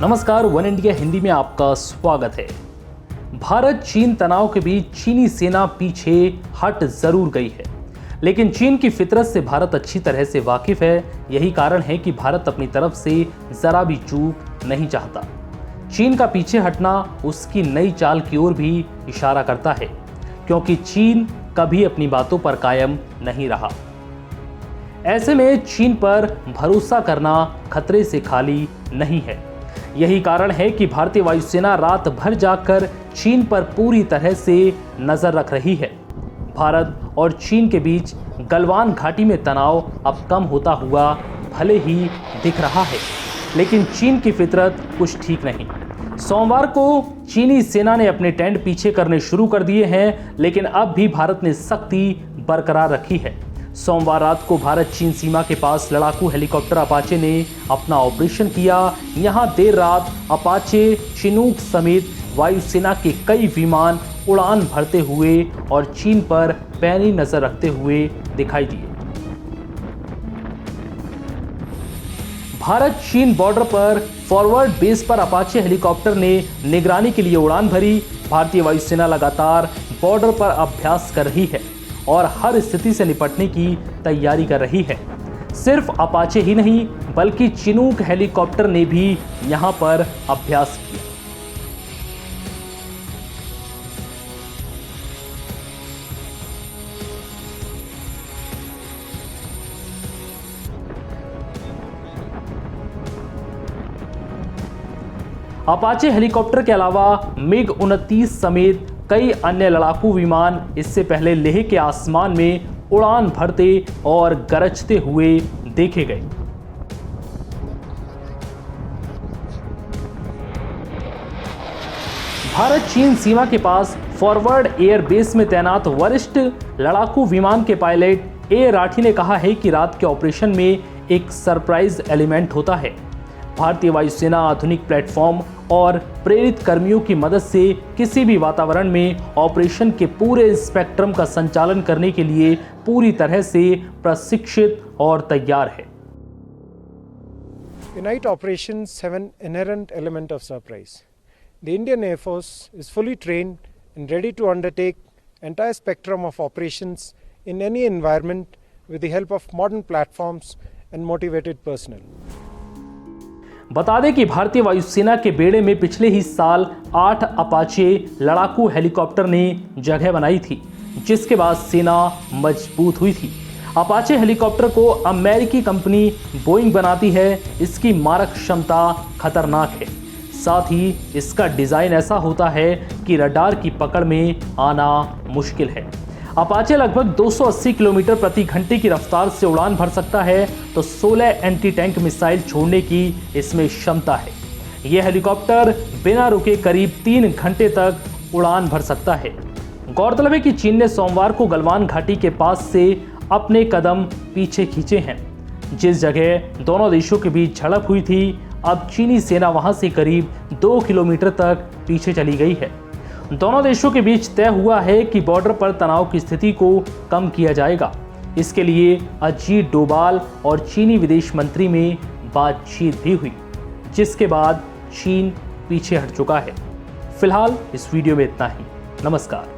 नमस्कार, one India Hindi में आपका स्वागत है। भारत चीन तनाव के बीच चीनी सेना पीछे हट जरूर गई है, लेकिन चीन की फितरत से भारत अच्छी तरह से वाकिफ है। यही कारण है कि भारत अपनी तरफ से जरा भी चूक नहीं चाहता। चीन का पीछे हटना उसकी नई चाल की ओर भी इशारा करता है, क्योंकि चीन कभी अपनी बातों पर कायम नहीं रहा। ऐसे में चीन पर भरोसा करना खतरे से खाली नहीं है। यही कारण है कि भारतीय वायुसेना रात भर जागकर चीन पर पूरी तरह से नजर रख रही है। भारत और चीन के बीच गलवान घाटी में तनाव अब कम होता हुआ भले ही दिख रहा है, लेकिन चीन की फितरत कुछ ठीक नहीं। सोमवार को चीनी सेना ने अपने टेंट पीछे करने शुरू कर दिए हैं, लेकिन अब भी भारत ने सख्ती बरकरार रखी है। सोमवार रात को भारत चीन सीमा के पास लड़ाकू हेलीकॉप्टर अपाचे ने अपना ऑपरेशन किया। यहां देर रात अपाचे, चिनूक समेत वायुसेना के कई विमान उड़ान भरते हुए और चीन पर पैनी नजर रखते हुए दिखाई दिए। भारत चीन बॉर्डर पर फॉरवर्ड बेस पर अपाचे हेलीकॉप्टर ने निगरानी के लिए उड़ान भरी। भारतीय वायुसेना लगातार बॉर्डर पर अभ्यास कर रही है और हर स्थिति से निपटने की तैयारी कर रही है। सिर्फ अपाचे ही नहीं, बल्कि चिनूक हेलीकॉप्टर ने भी यहां पर अभ्यास किया। अपाचे हेलीकॉप्टर के अलावा MiG-29 समेत कई अन्य लड़ाकू विमान इससे पहले लेह के आसमान में उड़ान भरते और गरजते हुए देखे गए। भारत चीन सीमा के पास फॉरवर्ड एयर बेस में तैनात वरिष्ठ लड़ाकू विमान के पायलट ए राठी ने कहा है कि रात के ऑपरेशन में एक सरप्राइज एलिमेंट होता है। भारतीय वायुसेना आधुनिक प्लेटफॉर्म और प्रेरित कर्मियों की मदद से किसी भी वातावरण में ऑपरेशन के पूरे स्पेक्ट्रम का संचालन करने के लिए पूरी तरह से प्रशिक्षित और तैयार है। Night operations have an inherent element of surprise. The Indian Air Force is fully trained and ready to undertake entire spectrum of operations in any environment with the help of modern platforms and motivated personnel. बता दें कि भारतीय वायुसेना के बेड़े में पिछले ही साल 8 अपाचे लड़ाकू हेलीकॉप्टर ने जगह बनाई थी, जिसके बाद सेना मजबूत हुई थी। अपाचे हेलीकॉप्टर को अमेरिकी कंपनी बोइंग बनाती है। इसकी मारक क्षमता खतरनाक है, साथ ही इसका डिजाइन ऐसा होता है कि रडार की पकड़ में आना मुश्किल है। अपाचे लगभग 280 किलोमीटर प्रति घंटे की रफ्तार से उड़ान भर सकता है, तो 16 एंटी टैंक मिसाइल छोड़ने की इसमें क्षमता है। यह हेलीकॉप्टर बिना रुके करीब 3 घंटे तक उड़ान भर सकता है। गौरतलब है कि चीन ने सोमवार को गलवान घाटी के पास से अपने कदम पीछे खींचे हैं। जिस जगह दोनों देशों के बीच झड़प हुई थी, अब चीनी सेना वहां से करीब 2 किलोमीटर तक पीछे चली गई है। दोनों देशों के बीच तय हुआ है कि बॉर्डर पर तनाव की स्थिति को कम किया जाएगा। इसके लिए अजीत डोभाल और चीनी विदेश मंत्री में बातचीत भी हुई, जिसके बाद चीन पीछे हट चुका है। फिलहाल इस वीडियो में इतना ही। नमस्कार।